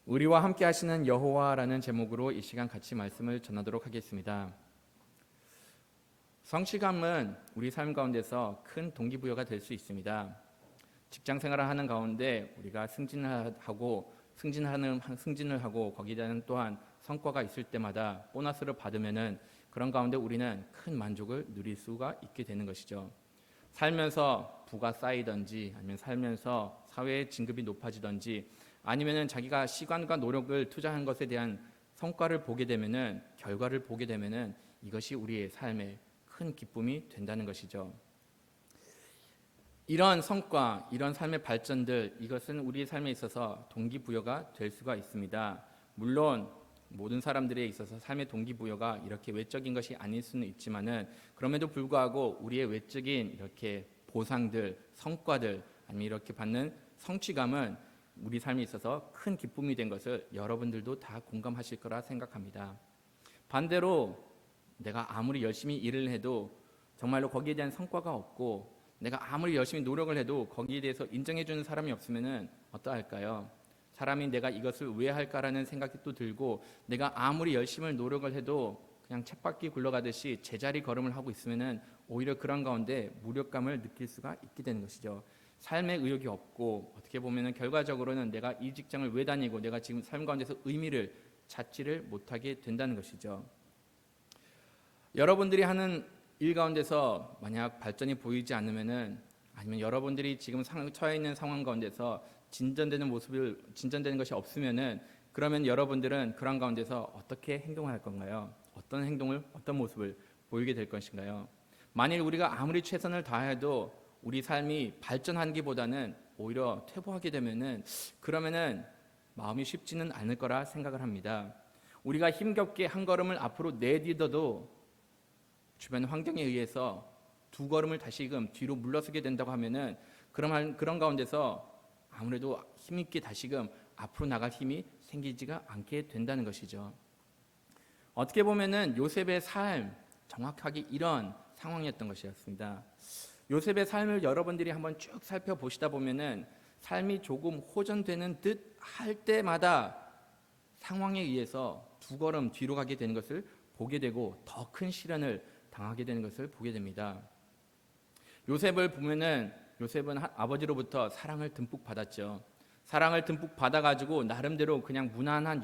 우리와 함께 하시는 여호와라는 제목으로 이 시간 같이 말씀을 전하도록 하겠습니다. 성취감은 우리 삶 가운데서 큰 동기부여가 될 수 있습니다. 직장 생활을 하는 가운데 우리가 승진을 하고 거기에 대한 또한 성과가 있을 때마다 보너스를 받으면은 그런 가운데 우리는 큰 만족을 누릴 수가 있게 되는 것이죠. 살면서 부가 쌓이든지 아니면 살면서 사회의 진급이 높아지든지 아니면은 자기가 시간과 노력을 투자한 것에 대한 성과를 보게 되면은 결과를 보게 되면은 이것이 우리의 삶에 큰 기쁨이 된다는 것이죠. 이런 성과, 이런 삶의 발전들, 이것은 우리의 삶에 있어서 동기부여가 될 수가 있습니다. 물론 모든 사람들에 있어서 삶의 동기부여가 이렇게 외적인 것이 아닐 수는 있지만은 그럼에도 불구하고 우리의 외적인 이렇게 보상들, 성과들 아니면 이렇게 받는 성취감은 우리 삶에 있어서 큰 기쁨이 된 것을 여러분들도 다 공감하실 거라 생각합니다. 반대로 내가 아무리 열심히 일을 해도 정말로 거기에 대한 성과가 없고 내가 아무리 열심히 노력을 해도 거기에 대해서 인정해 주는 사람이 없으면은 어떠할까요? 사람이 내가 이것을 왜 할까라는 생각이 또 들고 내가 아무리 열심히 노력을 해도 그냥 쳇바퀴 굴러가듯이 제자리 걸음을 하고 있으면은 오히려 그런 가운데 무력감을 느낄 수가 있게 되는 것이죠. 삶의 의욕이 없고 어떻게 보면은 결과적으로는 내가 이 직장을 왜 다니고 내가 지금 삶 가운데서 의미를 찾지를 못하게 된다는 것이죠. 여러분들이 하는 일 가운데서 만약 발전이 보이지 않으면은 아니면 여러분들이 지금 처해 있는 상황 가운데서 진전되는 것이 없으면은 그러면 여러분들은 그런 가운데서 어떻게 행동할 건가요? 어떤 모습을 보이게 될 것인가요? 만일 우리가 아무리 최선을 다해도 우리 삶이 발전하기보다는 오히려 퇴보하게 되면은 그러면은 마음이 쉽지는 않을 거라 생각을 합니다. 우리가 힘겹게 한 걸음을 앞으로 내딛어도 주변 환경에 의해서 두 걸음을 다시금 뒤로 물러서게 된다고 하면은 그런 가운데서 아무래도 힘있게 다시금 앞으로 나갈 힘이 생기지가 않게 된다는 것이죠. 어떻게 보면은 요셉의 삶 정확하게 이런 상황이었던 것이었습니다. 요셉의 삶을 여러분들이 한번 쭉 살펴보시다 보면은 삶이 조금 호전되는 듯 할 때마다 상황에 의해서 두 걸음 뒤로 가게 되는 것을 보게 되고 더 큰 시련을 당하게 되는 것을 보게 됩니다. 요셉을 보면은 요셉은 아버지로부터 사랑을 듬뿍 받았죠. 사랑을 듬뿍 받아가지고 나름대로 그냥 무난한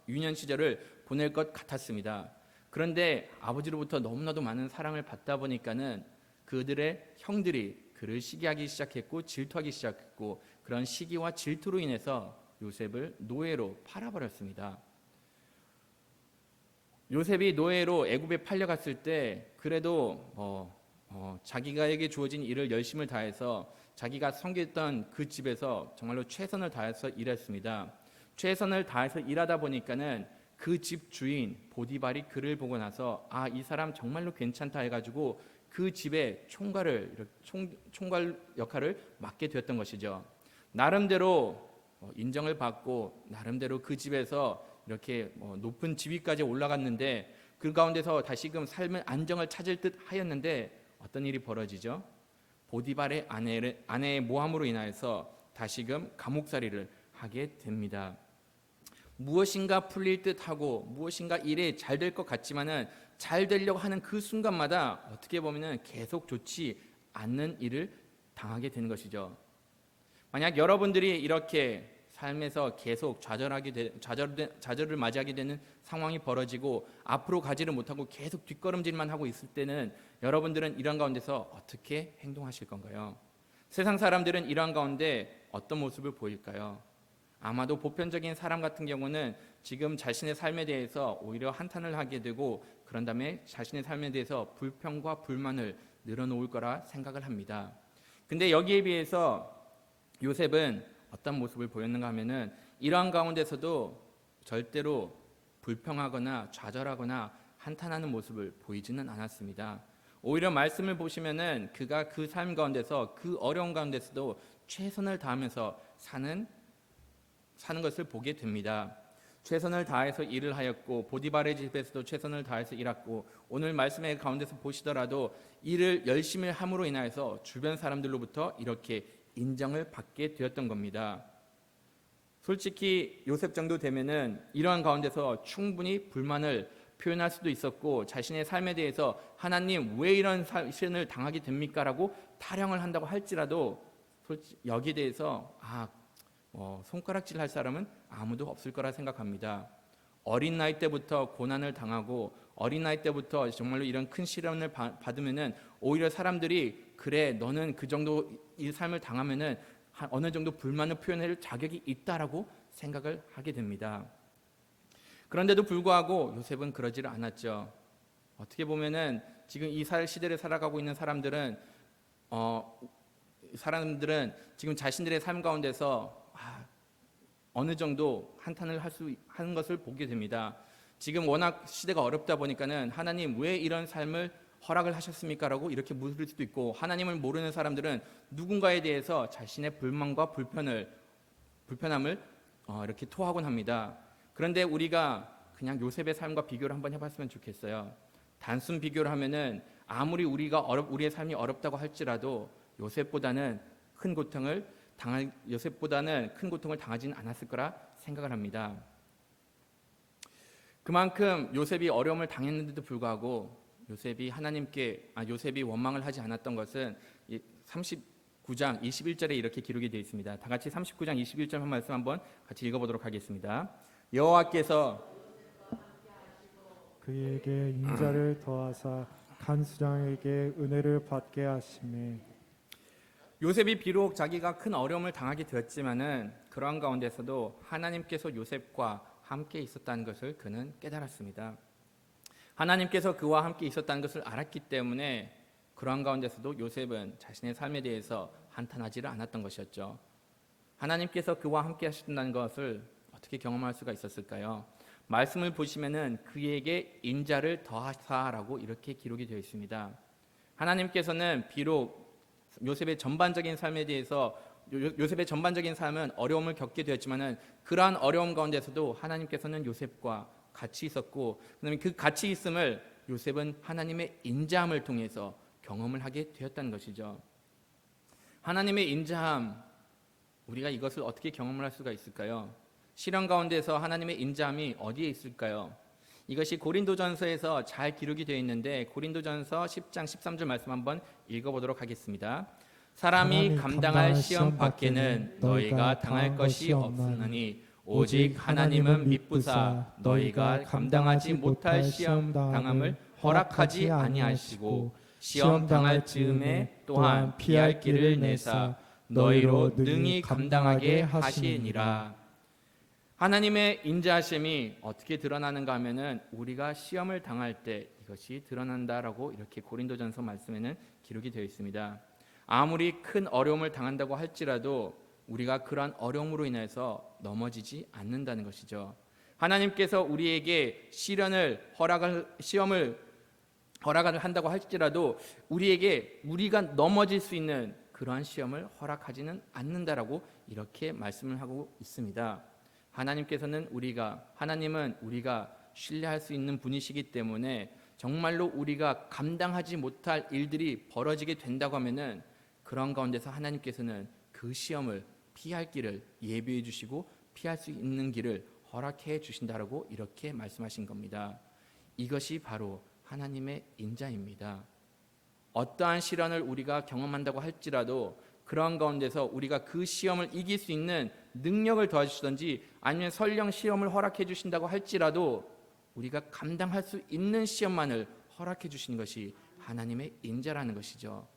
유년 시절을 보낼 것 같았습니다. 그런데 아버지로부터 너무나도 많은 사랑을 받다 보니까는 그들의 형들이 그를 시기하기 시작했고 질투하기 시작했고 그런 시기와 질투로 인해서 요셉을 노예로 팔아버렸습니다. 요셉이 노예로 애굽에 팔려갔을 때 그래도 자기가에게 주어진 일을 열심을 다해서 자기가 섬겼던 그 집에서 정말로 최선을 다해서 일했습니다. 최선을 다해서 일하다 보니까는 그 집 주인 보디발이 그를 보고 나서 이 사람 정말로 괜찮다 해가지고 그 집의 총괄 역할을 맡게 되었던 것이죠. 나름대로 인정을 받고 나름대로 그 집에서 이렇게 높은 지위까지 올라갔는데 그 가운데서 다시금 삶의 안정을 찾을 듯 하였는데 어떤 일이 벌어지죠? 보디발의 아내의 모함으로 인하여서 다시금 감옥살이를 하게 됩니다. 무엇인가 풀릴 듯하고 무엇인가 일이 잘 될 것 같지만은 잘 되려고 하는 그 순간마다 어떻게 보면은 계속 좋지 않는 일을 당하게 되는 것이죠. 만약 여러분들이 이렇게 삶에서 계속 좌절을 맞이하게 되는 상황이 벌어지고 앞으로 가지를 못하고 계속 뒷걸음질만 하고 있을 때는 여러분들은 이런 가운데서 어떻게 행동하실 건가요? 세상 사람들은 이러한 가운데 어떤 모습을 보일까요? 아마도 보편적인 사람 같은 경우는 지금 자신의 삶에 대해서 오히려 한탄을 하게 되고 그런 다음에 자신의 삶에 대해서 불평과 불만을 늘어놓을 거라 생각을 합니다. 근데 여기에 비해서 요셉은 어떤 모습을 보였는가 하면은 이러한 가운데서도 절대로 불평하거나 좌절하거나 한탄하는 모습을 보이지는 않았습니다. 오히려 말씀을 보시면은 그가 그 삶 가운데서 그 어려운 가운데서도 최선을 다하면서 사는 것을 보게 됩니다. 최선을 다해서 일을 하였고 보디발의 집에서도 최선을 다해서 일했고 오늘 말씀의 가운데서 보시더라도 일을 열심히 함으로 인하여서 주변 사람들로부터 이렇게 인정을 받게 되었던 겁니다. 솔직히 요셉 정도 되면은 이러한 가운데서 충분히 불만을 표현할 수도 있었고, 자신의 삶에 대해서 하나님 왜 이런 시련을 당하게 됩니까? 라고 타령을 한다고 할지라도 여기에 대해서 손가락질 할 사람은 아무도 없을 거라 생각합니다. 어린 나이 때부터 고난을 당하고 어린 나이 때부터 정말로 이런 큰 시련을 받으면은 오히려 사람들이 그래 너는 그 정도 이 삶을 당하면은 어느 정도 불만을 표현할 자격이 있다라고 생각을 하게 됩니다. 그런데도 불구하고 요셉은 그러지를 않았죠. 어떻게 보면은 지금 이 시대를 살아가고 있는 사람들은 지금 자신들의 삶 가운데서 어느 정도 한탄을 하는 것을 보게 됩니다. 지금 워낙 시대가 어렵다 보니까는 하나님 왜 이런 삶을 허락을 하셨습니까? 라고 이렇게 물을 수도 있고, 하나님을 모르는 사람들은 누군가에 대해서 자신의 불만과 불편함을 이렇게 토하곤 합니다. 그런데 우리가 그냥 요셉의 삶과 비교를 한번 해봤으면 좋겠어요. 단순 비교를 하면은 아무리 우리의 삶이 어렵다고 할지라도 요셉보다는 큰 고통을 당하지는 않았을 거라 생각을 합니다. 그만큼 요셉이 어려움을 당했는데도 불구하고 요셉이 원망을 하지 않았던 것은 39장 21절에 이렇게 기록이 되어 있습니다. 다 같이 39장 21절 한 말씀 한번 같이 읽어보도록 하겠습니다. 여호와께서 그에게 인자를 더하사 간수장에게 은혜를 받게 하시매. 요셉이 비록 자기가 큰 어려움을 당하게 되었지만은 그러한 가운데서도 하나님께서 요셉과 함께 있었다는 것을 그는 깨달았습니다. 하나님께서 그와 함께 있었다는 것을 알았기 때문에 그러한 가운데서도 요셉은 자신의 삶에 대해서 한탄하지를 않았던 것이었죠. 하나님께서 그와 함께 하셨다는 것을 어떻게 경험할 수가 있었을까요? 말씀을 보시면은 그에게 인자를 더하사라고 이렇게 기록이 되어 있습니다. 하나님께서는 비록 요셉의 전반적인 삶은 어려움을 겪게 되었지만은 그러한 어려움 가운데서도 하나님께서는 요셉과 같이 있었고, 그다음에 그 같이 있음을 요셉은 하나님의 인자함을 통해서 경험을 하게 되었다는 것이죠. 하나님의 인자함, 우리가 이것을 어떻게 경험을 할 수가 있을까요? 시련 가운데서 하나님의 인자함이 어디에 있을까요? 이것이 고린도전서에서 잘 기록이 되어 있는데 고린도전서 10장 13절 말씀 한번 읽어보도록 하겠습니다. 사람이 감당할 시험 밖에는 너희가 당할 것이 없으니 오직 하나님은 미쁘사 너희가 감당하지 못할 시험 당함을 허락하지 아니하시고 시험 당할 즈음에 또한 피할 길을 내사 너희로 능히 감당하게 하시니라. 하나님의 인자하심이 어떻게 드러나는가 하면은 우리가 시험을 당할 때 이것이 드러난다라고 이렇게 고린도전서 말씀에는 기록이 되어 있습니다. 아무리 큰 어려움을 당한다고 할지라도 우리가 그러한 어려움으로 인해서 넘어지지 않는다는 것이죠. 하나님께서 우리에게 시험을 허락을 한다고 할지라도 우리가 넘어질 수 있는 그러한 시험을 허락하지는 않는다라고 이렇게 말씀을 하고 있습니다. 하나님은 우리가 신뢰할 수 있는 분이시기 때문에 정말로 우리가 감당하지 못할 일들이 벌어지게 된다고 하면은 그런 가운데서 하나님께서는 그 시험을 피할 길을 예비해 주시고 피할 수 있는 길을 허락해 주신다라고 이렇게 말씀하신 겁니다. 이것이 바로 하나님의 인자입니다. 어떠한 시련을 우리가 경험한다고 할지라도 그러한 가운데서 우리가 그 시험을 이길 수 있는 능력을 도와주시든지 아니면 설령 시험을 허락해 주신다고 할지라도 우리가 감당할 수 있는 시험만을 허락해 주시는 것이 하나님의 인자라는 것이죠.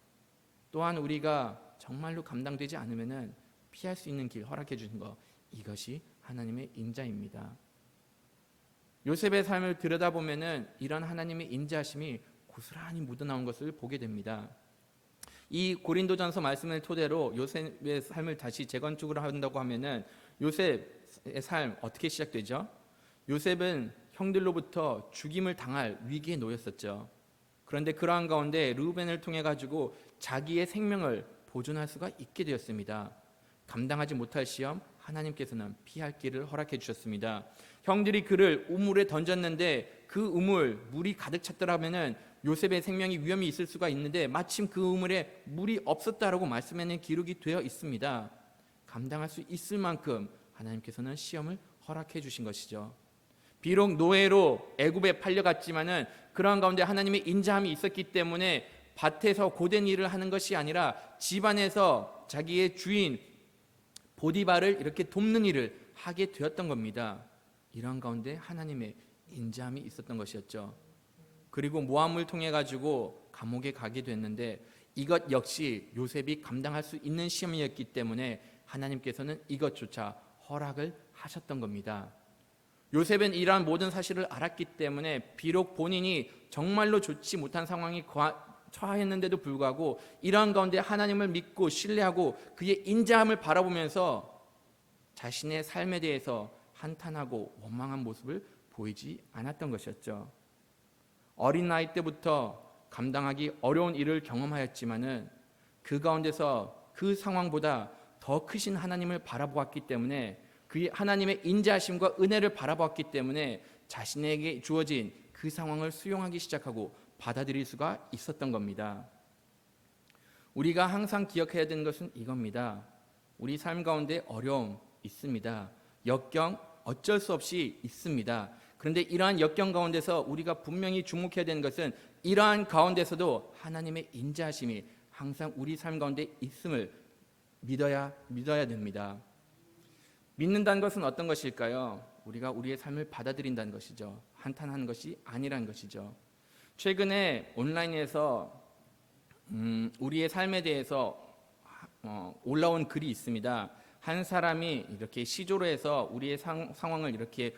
또한 우리가 정말로 감당되지 않으면은 피할 수 있는 길 허락해 주신 것, 이것이 하나님의 인자입니다. 요셉의 삶을 들여다보면은 이런 하나님의 인자하심이 고스란히 묻어나온 것을 보게 됩니다. 이 고린도전서 말씀을 토대로 요셉의 삶을 다시 재건축을 한다고 하면은 요셉의 삶 어떻게 시작되죠? 요셉은 형들로부터 죽임을 당할 위기에 놓였었죠. 그런데 그러한 가운데 르우벤을 통해 가지고 자기의 생명을 보존할 수가 있게 되었습니다. 감당하지 못할 시험 하나님께서는 피할 길을 허락해 주셨습니다. 형들이 그를 우물에 던졌는데 그 물이 가득 찼더라면은 요셉의 생명이 위험이 있을 수가 있는데 마침 그 우물에 물이 없었다라고 말씀에는 기록이 되어 있습니다. 감당할 수 있을 만큼 하나님께서는 시험을 허락해 주신 것이죠. 비록 노예로 애굽에 팔려갔지만은 그러한 가운데 하나님의 인자함이 있었기 때문에 밭에서 고된 일을 하는 것이 아니라 집안에서 자기의 주인 보디발을 이렇게 돕는 일을 하게 되었던 겁니다. 이러한 가운데 하나님의 인자함이 있었던 것이었죠. 그리고 모함을 통해 가지고 감옥에 가게 됐는데 이것 역시 요셉이 감당할 수 있는 시험이었기 때문에 하나님께서는 이것조차 허락을 하셨던 겁니다. 요셉은 이러한 모든 사실을 알았기 때문에 비록 본인이 정말로 좋지 못한 상황에 처했는데도 불구하고 이러한 가운데 하나님을 믿고 신뢰하고 그의 인자함을 바라보면서 자신의 삶에 대해서 한탄하고 원망한 모습을 보이지 않았던 것이었죠. 어린 나이 때부터 감당하기 어려운 일을 경험하였지만은 그 가운데서 그 상황보다 더 크신 하나님을 바라보았기 때문에 그 하나님의 인자하심과 은혜를 바라보았기 때문에 자신에게 주어진 그 상황을 수용하기 시작하고 받아들일 수가 있었던 겁니다. 우리가 항상 기억해야 되는 것은 이겁니다. 우리 삶 가운데 어려움 있습니다. 역경 어쩔 수 없이 있습니다. 그런데 이러한 역경 가운데서 우리가 분명히 주목해야 되는 것은 이러한 가운데서도 하나님의 인자하심이 항상 우리 삶 가운데 있음을 믿어야 됩니다. 믿는다는 것은 어떤 것일까요? 우리가 우리의 삶을 받아들인다는 것이죠. 한탄하는 것이 아니라는 것이죠. 최근에 온라인에서 우리의 삶에 대해서 올라온 글이 있습니다. 한 사람이 이렇게 시조로 해서 우리의 상황을 이렇게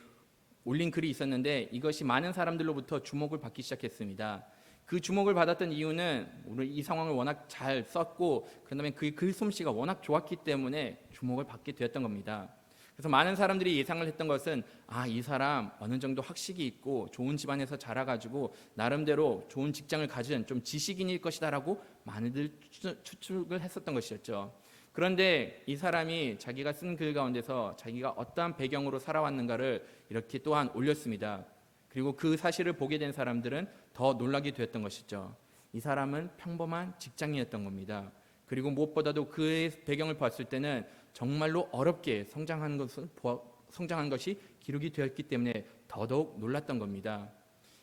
올린 글이 있었는데 이것이 많은 사람들로부터 주목을 받기 시작했습니다. 그 주목을 받았던 이유는 우리 이 상황을 워낙 잘 썼고 그다음에 그 글솜씨가 워낙 좋았기 때문에 주목을 받게 되었던 겁니다. 그래서 많은 사람들이 예상을 했던 것은 이 사람 어느 정도 학식이 있고 좋은 집안에서 자라가지고 나름대로 좋은 직장을 가진 좀 지식인일 것이다라고 많이들 추측을 했었던 것이었죠. 그런데 이 사람이 자기가 쓴 글 가운데서 자기가 어떠한 배경으로 살아왔는가를 이렇게 또한 올렸습니다. 그리고 그 사실을 보게 된 사람들은 더 놀라게 되었던 것이죠. 이 사람은 평범한 직장인이었던 겁니다. 그리고 무엇보다도 그의 배경을 봤을 때는 정말로 어렵게 성장한 것이 기록이 되었기 때문에 더더욱 놀랐던 겁니다.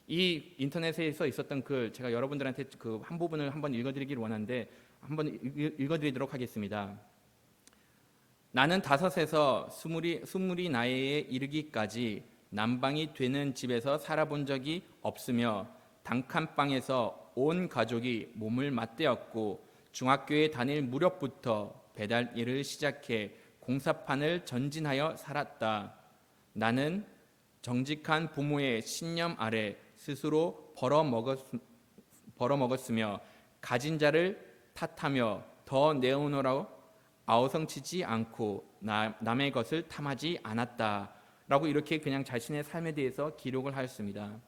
이 인터넷에서 있었던 글 제가 여러분들한테 그 한 부분을 한번 읽어드리기를 원하는데 한번 읽어드리도록 하겠습니다. 나는 5에서 20이 나이에 이르기까지 난방이 되는 집에서 살아본 적이 없으며 단칸방에서 온 가족이 몸을 맞대었고 중학교에 다닐 무렵부터 배달 일을 시작해 공사판을 전진하여 살았다. 나는 정직한 부모의 신념 아래 스스로 벌어먹었으며 가진 자를 탓하며 더 내어놓으라고 아우성치지 않고 남의 것을 탐하지 않았다. 라고 이렇게 그냥 자신의 삶에 대해서 기록을 하였습니다.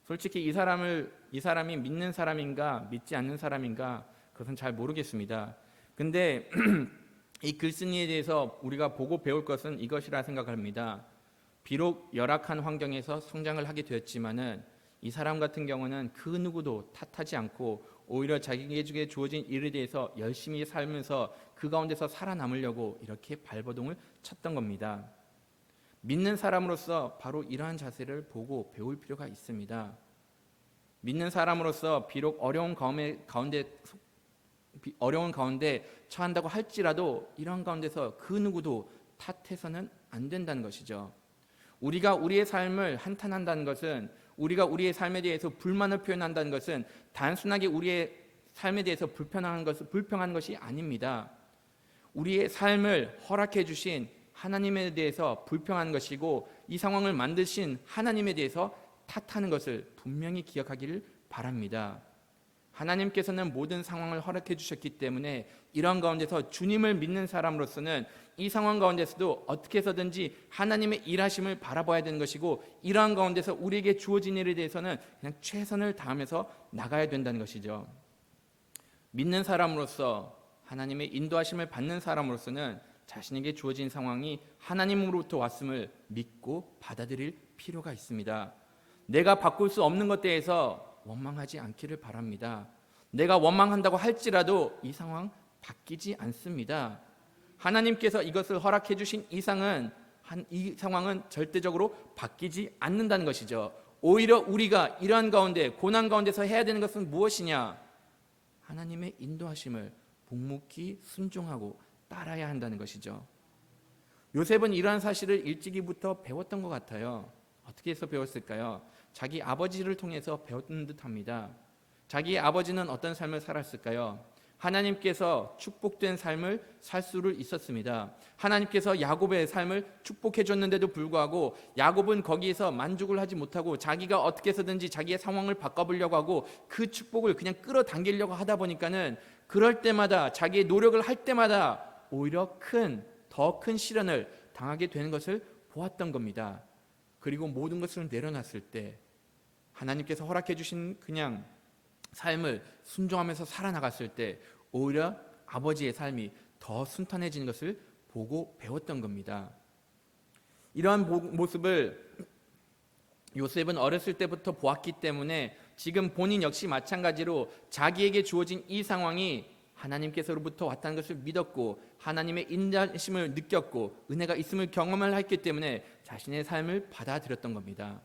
솔직히 이 사람이 믿는 사람인가 믿지 않는 사람인가 그것은 잘 모르겠습니다. 근데 이 글쓴이에 대해서 우리가 보고 배울 것은 이것이라 생각합니다. 비록 열악한 환경에서 성장을 하게 되었지만은 이 사람 같은 경우는 그 누구도 탓하지 않고 오히려 자기에게 주어진 일에 대해서 열심히 살면서 그 가운데서 살아남으려고 이렇게 발버둥을 쳤던 겁니다. 믿는 사람으로서 바로 이러한 자세를 보고 배울 필요가 있습니다. 믿는 사람으로서 비록 어려운 가운데 처한다고 할지라도 이런 가운데서 그 누구도 탓해서는 안 된다는 것이죠. 우리가 우리의 삶을 한탄한다는 것은 우리가 우리의 삶에 대해서 불만을 표현한다는 것은 단순하게 우리의 삶에 대해서 불평한 것이 아닙니다. 우리의 삶을 허락해 주신 하나님에 대해서 불평한 것이고 이 상황을 만드신 하나님에 대해서 탓하는 것을 분명히 기억하기를 바랍니다. 하나님께서는 모든 상황을 허락해 주셨기 때문에 이런 가운데서 주님을 믿는 사람으로서는 이 상황 가운데서도 어떻게 해서든지 하나님의 일하심을 바라봐야 되는 것이고 이러한 가운데서 우리에게 주어진 일에 대해서는 그냥 최선을 다하면서 나가야 된다는 것이죠. 믿는 사람으로서 하나님의 인도하심을 받는 사람으로서는 자신에게 주어진 상황이 하나님으로부터 왔음을 믿고 받아들일 필요가 있습니다. 내가 바꿀 수 없는 것에 대해서 원망하지 않기를 바랍니다. 내가 원망한다고 할지라도 이 상황 바뀌지 않습니다. 하나님께서 이것을 허락해 주신 이상은 이 상황은 절대적으로 바뀌지 않는다는 것이죠. 오히려 우리가 이러한 가운데 고난 가운데서 해야 되는 것은 무엇이냐? 하나님의 인도하심을 묵묵히 순종하고 따라야 한다는 것이죠. 요셉은 이러한 사실을 일찍이부터 배웠던 것 같아요. 어떻게 해서 배웠을까요? 자기 아버지를 통해서 배웠던 듯합니다. 자기 아버지는 어떤 삶을 살았을까요? 하나님께서 축복된 삶을 살 수를 있었습니다. 하나님께서 야곱의 삶을 축복해 줬는데도 불구하고 야곱은 거기에서 만족을 하지 못하고 자기가 어떻게 해서든지 자기의 상황을 바꿔보려고 하고 그 축복을 그냥 끌어당기려고 하다 보니까는 그럴 때마다 자기의 노력을 할 때마다 오히려 더 큰 시련을 당하게 되는 것을 보았던 겁니다. 그리고 모든 것을 내려놨을 때 하나님께서 허락해 주신 그냥 삶을 순종하면서 살아나갔을 때 오히려 아버지의 삶이 더 순탄해지는 것을 보고 배웠던 겁니다. 이러한 모습을 요셉은 어렸을 때부터 보았기 때문에 지금 본인 역시 마찬가지로 자기에게 주어진 이 상황이 하나님께서로부터 왔다는 것을 믿었고 하나님의 인자심을 느꼈고 은혜가 있음을 경험을 했기 때문에 자신의 삶을 받아들였던 겁니다.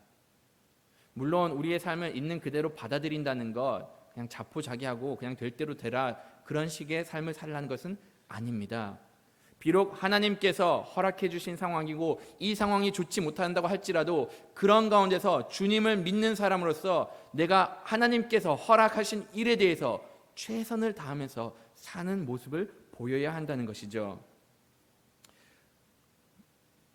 물론 우리의 삶을 있는 그대로 받아들인다는 것 그냥 자포자기하고 그냥 될 대로 되라 그런 식의 삶을 살라는 것은 아닙니다. 비록 하나님께서 허락해 주신 상황이고 이 상황이 좋지 못한다고 할지라도 그런 가운데서 주님을 믿는 사람으로서 내가 하나님께서 허락하신 일에 대해서 최선을 다하면서 사는 모습을 보여야 한다는 것이죠.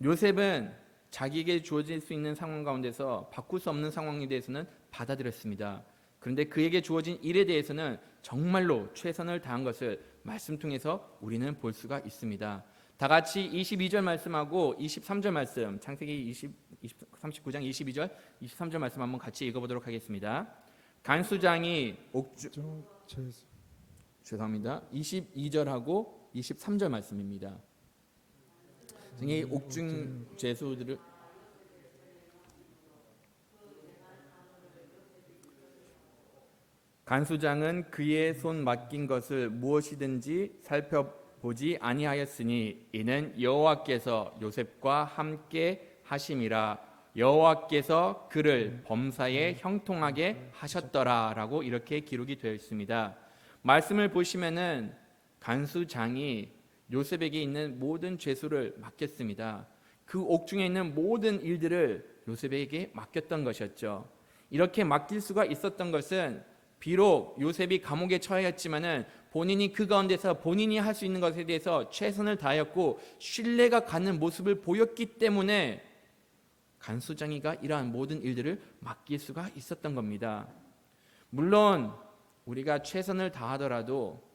요셉은 자기에게 주어질 수 있는 상황 가운데서 바꿀 수 없는 상황에 대해서는 받아들였습니다. 그런데 그에게 주어진 일에 대해서는 정말로 최선을 다한 것을 말씀 통해서 우리는 볼 수가 있습니다. 다 같이 22절 말씀하고 23절 말씀, 창세기 39장 22절, 23절 말씀 한번 같이 읽어보도록 하겠습니다. 간수장이 죄송합니다. 22절하고 23절 말씀입니다. 이 옥중 죄수들을 간수장은 그의 손 맡긴 것을 무엇이든지 살펴보지 아니하였으니 이는 여호와께서 요셉과 함께 하심이라 여호와께서 그를 범사에 형통하게 하셨더라라고 이렇게 기록이 되어 있습니다. 말씀을 보시면은 간수장이 요셉에게 있는 모든 죄수를 맡겼습니다. 그 옥중에 있는 모든 일들을 요셉에게 맡겼던 것이었죠. 이렇게 맡길 수가 있었던 것은 비록 요셉이 감옥에 처했지만은 본인이 그 가운데서 본인이 할 수 있는 것에 대해서 최선을 다하였고 신뢰가 가는 모습을 보였기 때문에 간수장이가 이러한 모든 일들을 맡길 수가 있었던 겁니다. 물론 우리가 최선을 다하더라도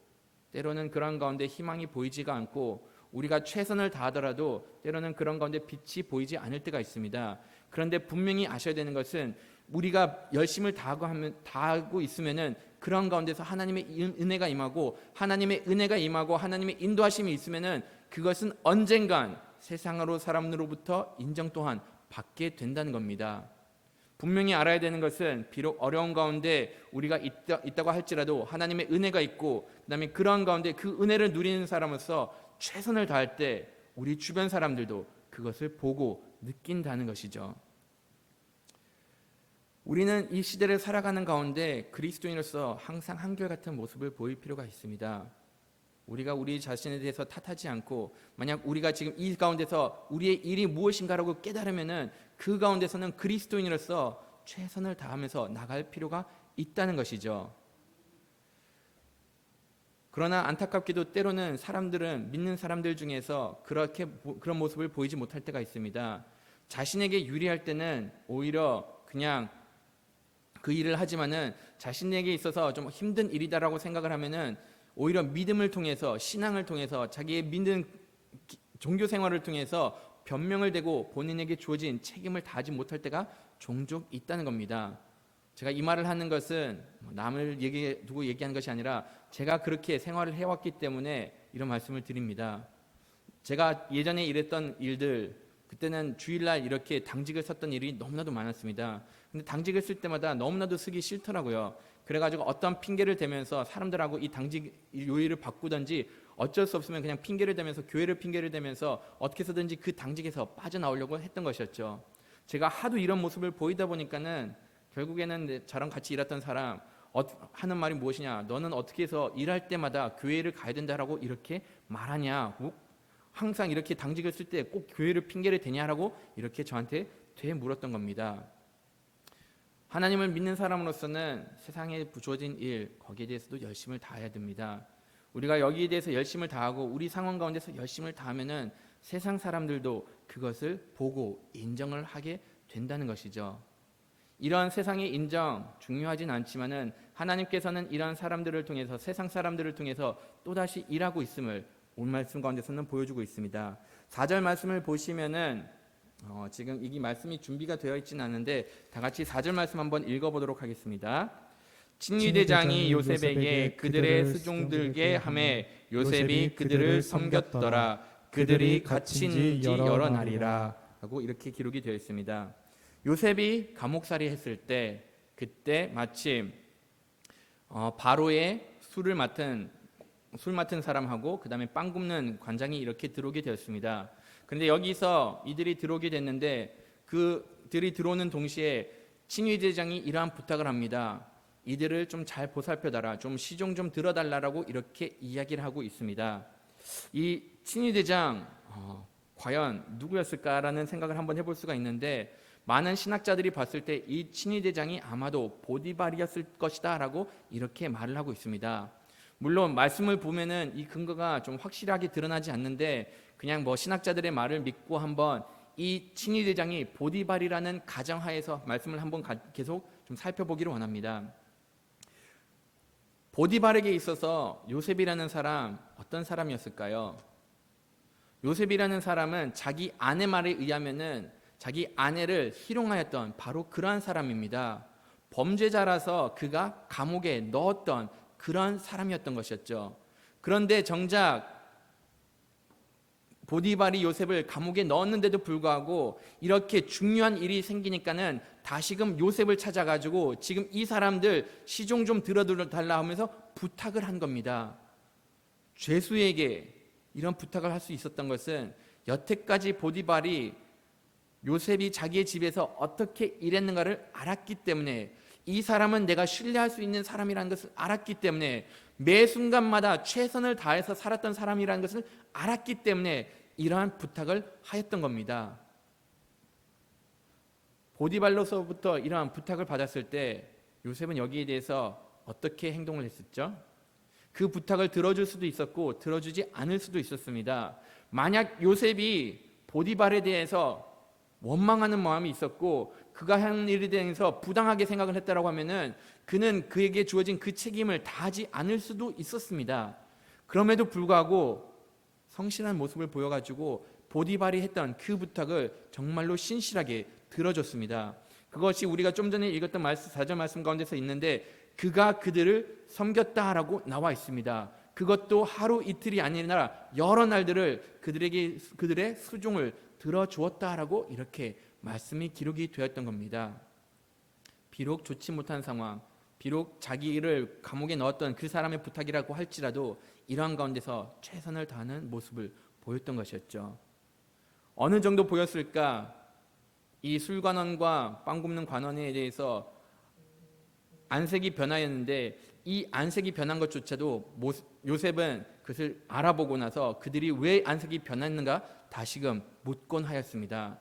때로는 그런 가운데 희망이 보이지가 않고 우리가 최선을 다하더라도 때로는 그런 가운데 빛이 보이지 않을 때가 있습니다. 그런데 분명히 아셔야 되는 것은 우리가 열심을 다하고 있으면은 그런 가운데서 하나님의 은혜가 임하고 하나님의 은혜가 임하고 하나님의 인도하심이 있으면은 그것은 언젠간 세상으로 사람으로부터 인정 또한 받게 된다는 겁니다. 분명히 알아야 되는 것은 비록 어려운 가운데 우리가 있다고 할지라도 하나님의 은혜가 있고 그다음에 그러한 가운데 그 은혜를 누리는 사람으로서 최선을 다할 때 우리 주변 사람들도 그것을 보고 느낀다는 것이죠. 우리는 이 시대를 살아가는 가운데 그리스도인으로서 항상 한결같은 모습을 보일 필요가 있습니다. 우리가 우리 자신에 대해서 탓하지 않고 만약 우리가 지금 이 가운데서 우리의 일이 무엇인가라고 깨달으면은 그 가운데서는 그리스도인으로서 최선을 다하면서 나갈 필요가 있다는 것이죠. 그러나 안타깝게도 때로는 사람들은 믿는 사람들 중에서 그런 모습을 보이지 못할 때가 있습니다. 자신에게 유리할 때는 오히려 그냥 그 일을 하지만은 자신에게 있어서 좀 힘든 일이다라고 생각을 하면은 오히려 믿음을 통해서 신앙을 통해서 자기의 믿는 종교 생활을 통해서 변명을 대고 본인에게 주어진 책임을 다하지 못할 때가 종종 있다는 겁니다. 제가 이 말을 하는 것은 남을 두고 얘기하는 것이 아니라 제가 그렇게 생활을 해왔기 때문에 이런 말씀을 드립니다. 제가 예전에 일했던 일들 그때는 주일날 이렇게 당직을 섰던 일이 너무나도 많았습니다. 근데 당직을 쓸 때마다 너무나도 쓰기 싫더라고요. 그래가지고 어떤 핑계를 대면서 사람들하고 이 당직 요일을 바꾸든지 어쩔 수 없으면 그냥 핑계를 대면서 교회를 핑계를 대면서 어떻게 해서든지 그 당직에서 빠져나오려고 했던 것이었죠. 제가 하도 이런 모습을 보이다 보니까는 결국에는 저랑 같이 일했던 사람 하는 말이 무엇이냐, 너는 어떻게 해서 일할 때마다 교회를 가야 된다라고 이렇게 말하냐, 항상 이렇게 당직을 쓸 때 꼭 교회를 핑계를 대냐라고 이렇게 저한테 되물었던 겁니다. 하나님을 믿는 사람으로서는 세상에 주어진 일 거기에 대해서도 열심을 다해야 됩니다. 우리가 여기에 대해서 열심을 다하고 우리 상황 가운데서 열심을 다하면은 세상 사람들도 그것을 보고 인정을 하게 된다는 것이죠. 이런 세상의 인정 중요하진 않지만은 하나님께서는 이런 사람들을 통해서 세상 사람들을 통해서 또다시 일하고 있음을 오늘 말씀 가운데서는 보여주고 있습니다. 4절 말씀을 보시면은 지금 이 말씀이 준비가 되어 있지는 않은데 다 같이 4절 말씀 한번 읽어보도록 하겠습니다. 친위대장이 요셉에게 그들의 수종들게 하매 요셉이 그들을 섬겼더라. 그들이 갇힌 지 여러 날이라 하고 이렇게 기록이 되어 있습니다. 요셉이 감옥살이 했을 때 그때 마침 바로의 술 맡은 사람하고 그 다음에 빵 굽는 관장이 이렇게 들어오게 되었습니다. 그런데 여기서 이들이 들어오게 됐는데 그들이 들어오는 동시에 친위대장이 이러한 부탁을 합니다. 이들을 좀 잘 보살펴달라, 좀 시종 좀 들어달라라고 이렇게 이야기를 하고 있습니다. 이 친위대장 과연 누구였을까라는 생각을 한번 해볼 수가 있는데 많은 신학자들이 봤을 때 이 친위대장이 아마도 보디발이었을 것이다라고 이렇게 말을 하고 있습니다. 물론 말씀을 보면은 이 근거가 좀 확실하게 드러나지 않는데 그냥 신학자들의 말을 믿고 한번 이 친위대장이 보디발이라는 가정하에서 말씀을 한번 계속 좀 살펴보기를 원합니다. 보디발에게 있어서 요셉이라는 사람 어떤 사람이었을까요? 요셉이라는 사람은 자기 아내 말에 의하면은 자기 아내를 희롱하였던 바로 그러한 사람입니다. 범죄자라서 그가 감옥에 넣었던 그런 사람이었던 것이었죠. 그런데 정작 보디발이 요셉을 감옥에 넣었는데도 불구하고 이렇게 중요한 일이 생기니까는 다시금 요셉을 찾아가지고 지금 이 사람들 시종 좀 들어달라 하면서 부탁을 한 겁니다. 죄수에게 이런 부탁을 할 수 있었던 것은 여태까지 보디발이 요셉이 자기의 집에서 어떻게 일했는가를 알았기 때문에, 이 사람은 내가 신뢰할 수 있는 사람이라는 것을 알았기 때문에, 매 순간마다 최선을 다해서 살았던 사람이라는 것을 알았기 때문에 이러한 부탁을 하였던 겁니다. 보디발로서부터 이러한 부탁을 받았을 때 요셉은 여기에 대해서 어떻게 행동을 했었죠? 그 부탁을 들어줄 수도 있었고 들어주지 않을 수도 있었습니다. 만약 요셉이 보디발에 대해서 원망하는 마음이 있었고 그가 한 일에 대해서 부당하게 생각을 했다라고 하면은 그는 그에게 주어진 그 책임을 다하지 않을 수도 있었습니다. 그럼에도 불구하고 성실한 모습을 보여가지고 보디발이 했던 그 부탁을 정말로 신실하게 들어줬습니다. 그것이 우리가 좀 전에 읽었던 4절 말씀 가운데서 있는데 그가 그들을 섬겼다라고 나와 있습니다. 그것도 하루 이틀이 아니라 여러 날들을 그들의 수종을 들어주었다라고 이렇게 말씀이 기록이 되었던 겁니다. 비록 좋지 못한 상황, 비록 자기를 감옥에 넣었던 그 사람의 부탁이라고 할지라도 이러한 가운데서 최선을 다하는 모습을 보였던 것이었죠. 어느 정도 보였을까? 이 술관원과 빵 굽는 관원에 대해서 안색이 변하였는데 이 안색이 변한 것조차도 요셉은 그것을 알아보고 나서 그들이 왜 안색이 변했는가 다시금 묻곤 하였습니다.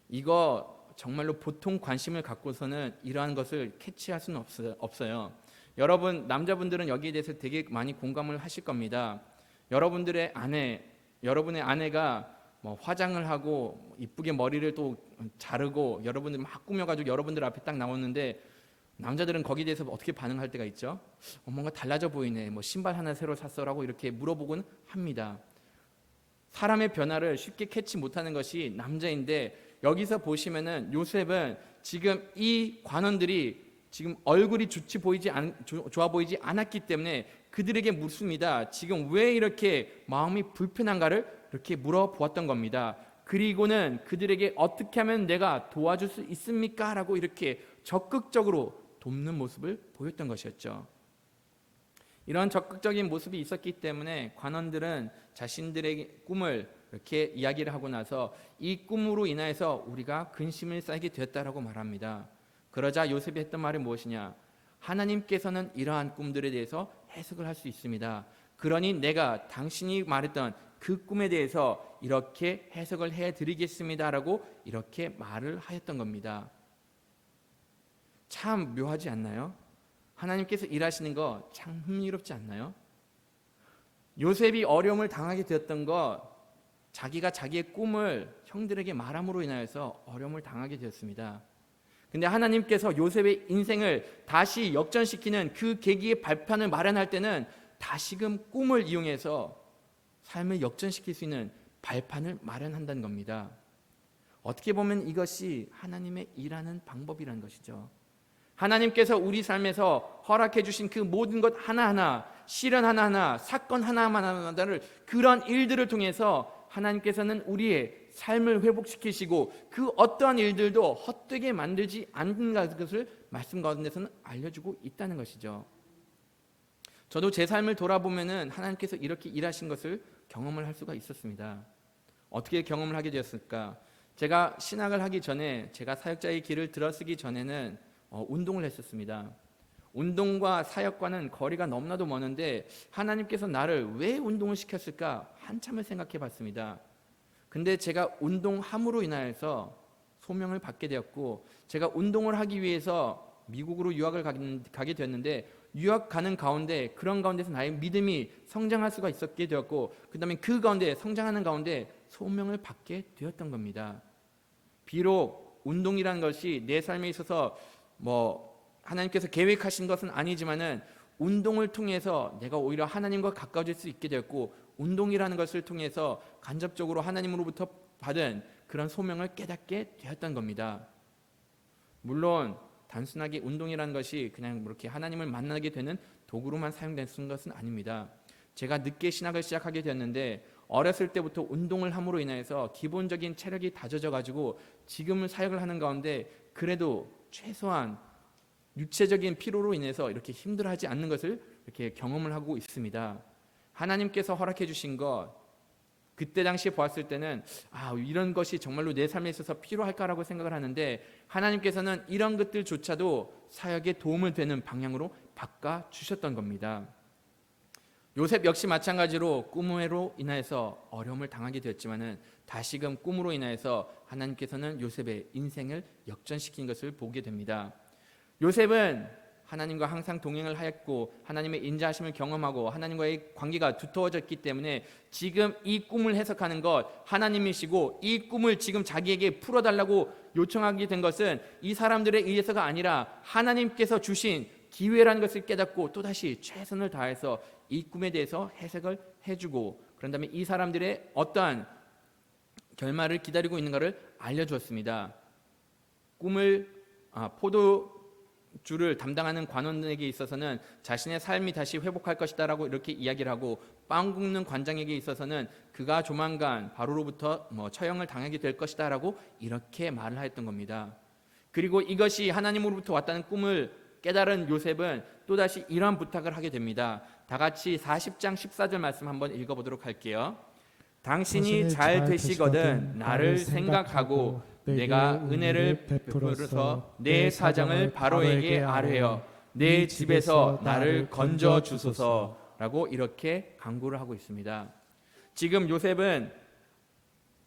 이거 정말로 보통 관심을 갖고서는 이러한 것을 캐치할 수는 없어요. 여러분 남자분들은 여기에 대해서 되게 많이 공감을 하실 겁니다. 여러분의 아내가 화장을 하고 이쁘게 머리를 또 자르고 여러분들 막 꾸며가지고 여러분들 앞에 딱 나오는데 남자들은 거기에 대해서 어떻게 반응할 때가 있죠? 뭔가 달라져 보이네. 신발 하나 새로 샀어라고 이렇게 물어보곤 합니다. 사람의 변화를 쉽게 캐치 못하는 것이 남자인데 여기서 보시면은 요셉은 지금 이 관원들이 지금 얼굴이 좋아 보이지 않았기 때문에 그들에게 묻습니다. 지금 왜 이렇게 마음이 불편한가를 이렇게 물어보았던 겁니다. 그리고는 그들에게 어떻게 하면 내가 도와줄 수 있습니까? 라고 이렇게 적극적으로 돕는 모습을 보였던 것이었죠. 이런 적극적인 모습이 있었기 때문에 관원들은 자신들의 꿈을 이렇게 이야기를 하고 나서 이 꿈으로 인하여서 우리가 근심을 쌓이게 되었다라고 말합니다. 그러자 요셉이 했던 말이 무엇이냐? 하나님께서는 이러한 꿈들에 대해서 해석을 할 수 있습니다. 그러니 내가 당신이 말했던 그 꿈에 대해서 이렇게 해석을 해드리겠습니다라고 이렇게 말을 하였던 겁니다. 참 묘하지 않나요? 하나님께서 일하시는 거 참 흥미롭지 않나요? 요셉이 어려움을 당하게 되었던 것, 자기가 자기의 꿈을 형들에게 말함으로 인하여서 어려움을 당하게 되었습니다. 근데 하나님께서 요셉의 인생을 다시 역전시키는 그 계기의 발판을 마련할 때는 다시금 꿈을 이용해서 삶을 역전시킬 수 있는 발판을 마련한다는 겁니다. 어떻게 보면 이것이 하나님의 일하는 방법이라는 것이죠. 하나님께서 우리 삶에서 허락해 주신 그 모든 것 하나하나, 시련 하나하나, 사건 하나하나를 그런 일들을 통해서 하나님께서는 우리의 삶을 회복시키시고 그 어떠한 일들도 헛되게 만들지 않는 것을 말씀 가운데서는 알려주고 있다는 것이죠. 저도 제 삶을 돌아보면은 하나님께서 이렇게 일하신 것을 경험을 할 수가 있었습니다. 어떻게 경험을 하게 되었을까? 제가 신학을 하기 전에, 제가 사역자의 길을 들어서기 전에는 운동을 했었습니다. 운동과 사역과는 거리가 너무나도 먼데 하나님께서 나를 왜 운동을 시켰을까 한참을 생각해 봤습니다. 근데 제가 운동함으로 인하여서 소명을 받게 되었고, 제가 운동을 하기 위해서 미국으로 유학을 가게 되었는데, 유학 가는 가운데 그런 가운데서 나의 믿음이 성장할 수가 있었게 되었고, 그 다음에 그 가운데 성장하는 가운데 소명을 받게 되었던 겁니다. 비록 운동이라는 것이 내 삶에 있어서 하나님께서 계획하신 것은 아니지만은 운동을 통해서 내가 오히려 하나님과 가까워질 수 있게 되었고, 운동이라는 것을 통해서 간접적으로 하나님으로부터 받은 그런 소명을 깨닫게 되었던 겁니다. 물론 단순하게 운동이라는 것이 그냥 이렇게 하나님을 만나게 되는 도구로만 사용되는 것은 아닙니다. 제가 늦게 신학을 시작하게 되었는데 어렸을 때부터 운동을 함으로 인해서 기본적인 체력이 다져져 가지고 지금은 사역을 하는 가운데 그래도 최소한 육체적인 피로로 인해서 이렇게 힘들어하지 않는 것을 이렇게 경험을 하고 있습니다. 하나님께서 허락해 주신 것, 그때 당시에 보았을 때는 이런 것이 정말로 내 삶에 있어서 필요할까라고 생각을 하는데, 하나님께서는 이런 것들조차도 사역에 도움을 되는 방향으로 바꿔주셨던 겁니다. 요셉 역시 마찬가지로 꿈으로 인해서 어려움을 당하게 되었지만은 다시금 꿈으로 인해서 하나님께서는 요셉의 인생을 역전시킨 것을 보게 됩니다. 요셉은 하나님과 항상 동행을 하였고 하나님의 인자하심을 경험하고 하나님과의 관계가 두터워졌기 때문에 지금 이 꿈을 해석하는 것 하나님이시고, 이 꿈을 지금 자기에게 풀어달라고 요청하게 된 것은 이 사람들에 의해서가 아니라 하나님께서 주신 기회라는 것을 깨닫고 또다시 최선을 다해서 이 꿈에 대해서 해석을 해주고, 그런 다음에 이 사람들의 어떠한 결말을 기다리고 있는가를 알려주었습니다. 꿈을 포도주를 담당하는 관원에게 있어서는 자신의 삶이 다시 회복할 것이다라고 이렇게 이야기를 하고, 빵 굽는 관장에게 있어서는 그가 조만간 바로로부터 처형을 당하게 될 것이다라고 이렇게 말을 하였던 겁니다. 그리고 이것이 하나님으로부터 왔다는 꿈을 깨달은 요셉은 또다시 이러한 부탁을 하게 됩니다. 다 같이 40장 14절 말씀 한번 읽어보도록 할게요. 당신이 잘 되시거든 나를 생각하고 내가 은혜를 베풀어서 내 사정을 바로에게 아뢰어 내 집에서 나를 건져 주소서라고 이렇게 간구를 하고 있습니다. 지금 요셉은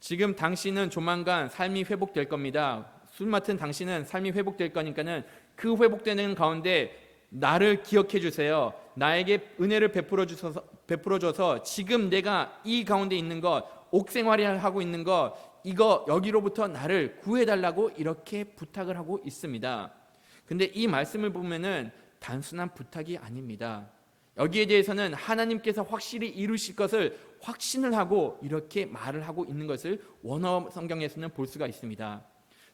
지금 당신은 조만간 삶이 회복될 겁니다. 술 맡은 당신은 삶이 회복될 거니까는 그 회복되는 가운데 나를 기억해 주세요. 나에게 은혜를 베풀어줘서 지금 내가 이 가운데 있는 것, 옥생활이 하고 있는 것, 이거 여기로부터 나를 구해달라고 이렇게 부탁을 하고 있습니다. 근데 이 말씀을 보면은 단순한 부탁이 아닙니다. 여기에 대해서는 하나님께서 확실히 이루실 것을 확신을 하고 이렇게 말을 하고 있는 것을 원어 성경에서는 볼 수가 있습니다.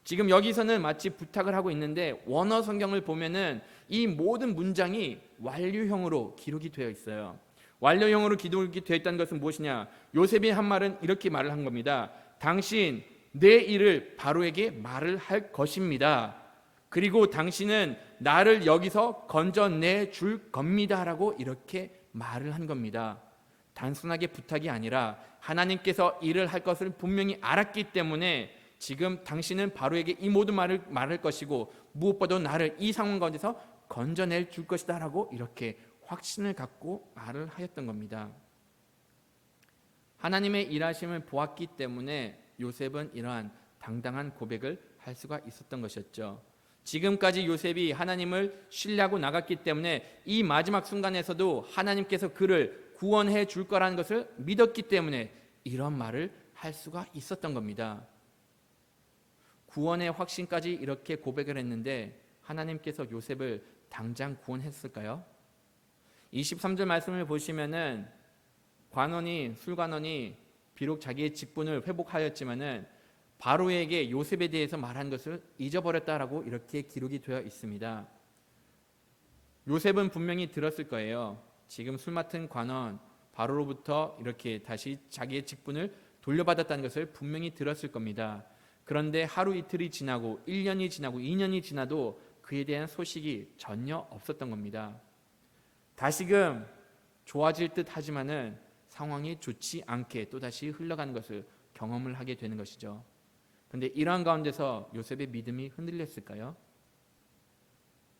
지금 여기서는 마치 부탁을 하고 있는데 원어 성경을 보면은 이 모든 문장이 완료형으로 기록이 되어 있어요. 완료형으로 기록이 되어 있다는 것은 무엇이냐? 요셉이 한 말은 이렇게 말을 한 겁니다. 당신 내 일을 바로에게 말을 할 것입니다. 그리고 당신은 나를 여기서 건져내 줄 겁니다라고 이렇게 말을 한 겁니다. 단순하게 부탁이 아니라 하나님께서 일을 할 것을 분명히 알았기 때문에 지금 당신은 바로에게 이 모든 말을 말할 것이고 무엇보다 나를 이 상황 가운데서 건져낼 줄 것이다 라고 이렇게 확신을 갖고 말을 하였던 겁니다. 하나님의 일하심을 보았기 때문에 요셉은 이러한 당당한 고백을 할 수가 있었던 것이었죠. 지금까지 요셉이 하나님을 신뢰하고 나갔기 때문에 이 마지막 순간에서도 하나님께서 그를 구원해 줄 거라는 것을 믿었기 때문에 이런 말을 할 수가 있었던 겁니다. 구원의 확신까지 이렇게 고백을 했는데 하나님께서 요셉을 당장 구원했을까요? 23절 말씀을 보시면은 술관원이 비록 자기의 직분을 회복하였지만은 바로에게 요셉에 대해서 말한 것을 잊어버렸다라고 이렇게 기록이 되어 있습니다. 요셉은 분명히 들었을 거예요. 지금 술 맡은 관원 바로로부터 이렇게 다시 자기의 직분을 돌려받았다는 것을 분명히 들었을 겁니다. 그런데 하루 이틀이 지나고 1년이 지나고 2년이 지나도 그에 대한 소식이 전혀 없었던 겁니다. 다시금 좋아질 듯 하지만은 상황이 좋지 않게 또다시 흘러가는 것을 경험을 하게 되는 것이죠. 그런데 이러한 가운데서 요셉의 믿음이 흔들렸을까요?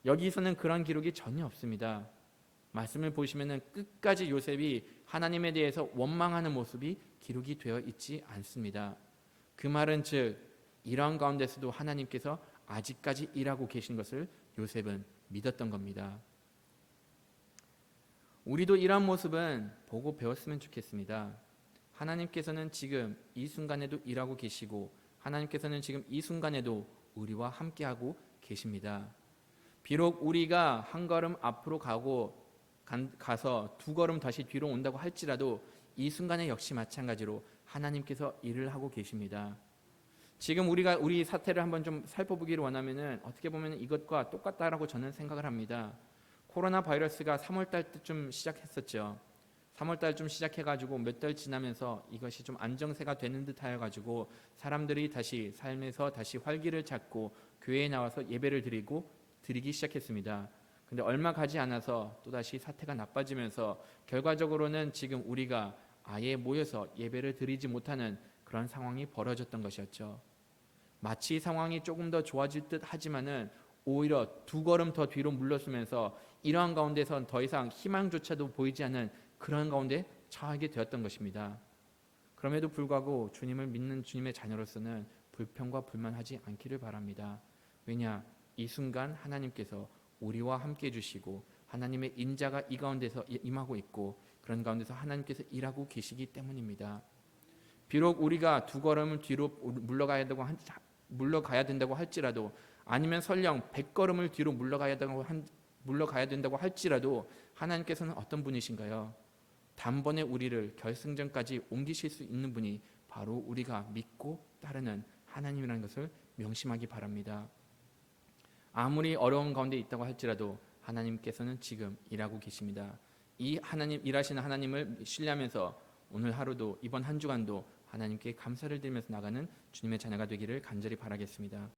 여기서는 그런 기록이 전혀 없습니다. 말씀을 보시면은 끝까지 요셉이 하나님에 대해서 원망하는 모습이 기록이 되어 있지 않습니다. 그 말은 즉 이러한 가운데서도 하나님께서 아직까지 일하고 계신 것을 요셉은 믿었던 겁니다. 우리도 이러한 모습은 보고 배웠으면 좋겠습니다. 하나님께서는 지금 이 순간에도 일하고 계시고 하나님께서는 지금 이 순간에도 우리와 함께하고 계십니다. 비록 우리가 한 걸음 앞으로 가서 두 걸음 다시 뒤로 온다고 할지라도 이 순간에 역시 마찬가지로 하나님께서 일을 하고 계십니다. 지금 우리가 우리 사태를 한번 좀 살펴보기를 원하면은 어떻게 보면 이것과 똑같다라고 저는 생각을 합니다. 코로나 바이러스가 3월 달 때쯤 시작했었죠. 3월 달쯤 시작해가지고 몇 달 지나면서 이것이 좀 안정세가 되는 듯 하여가지고 사람들이 다시 삶에서 다시 활기를 찾고 교회에 나와서 예배를 드리기 시작했습니다. 근데 얼마 가지 않아서 또다시 사태가 나빠지면서 결과적으로는 지금 우리가 아예 모여서 예배를 드리지 못하는 그런 상황이 벌어졌던 것이었죠. 마치 상황이 조금 더 좋아질 듯 하지만은 오히려 두 걸음 더 뒤로 물러서면서 이러한 가운데선 더 이상 희망조차도 보이지 않는 그런 가운데 처하게 되었던 것입니다. 그럼에도 불구하고 주님을 믿는 주님의 자녀로서는 불평과 불만하지 않기를 바랍니다. 왜냐? 이 순간 하나님께서 우리와 함께 해주시고 하나님의 인자가 이 가운데서 임하고 있고 그런 가운데서 하나님께서 일하고 계시기 때문입니다. 비록 우리가 두 걸음을 뒤로 물러가야 된다고 할지라도 아니면 설령 100걸음을 뒤로 물러가야 된다고 할지라도 하나님께서는 어떤 분이신가요? 단번에 우리를 결승전까지 옮기실 수 있는 분이 바로 우리가 믿고 따르는 하나님이라는 것을 명심하기 바랍니다. 아무리 어려운 가운데 있다고 할지라도 하나님께서는 지금 일하고 계십니다. 이 하나님 일하시는 하나님을 신뢰하면서 오늘 하루도 이번 한 주간도 하나님께 감사를 드리면서 나가는 주님의 자녀가 되기를 간절히 바라겠습니다.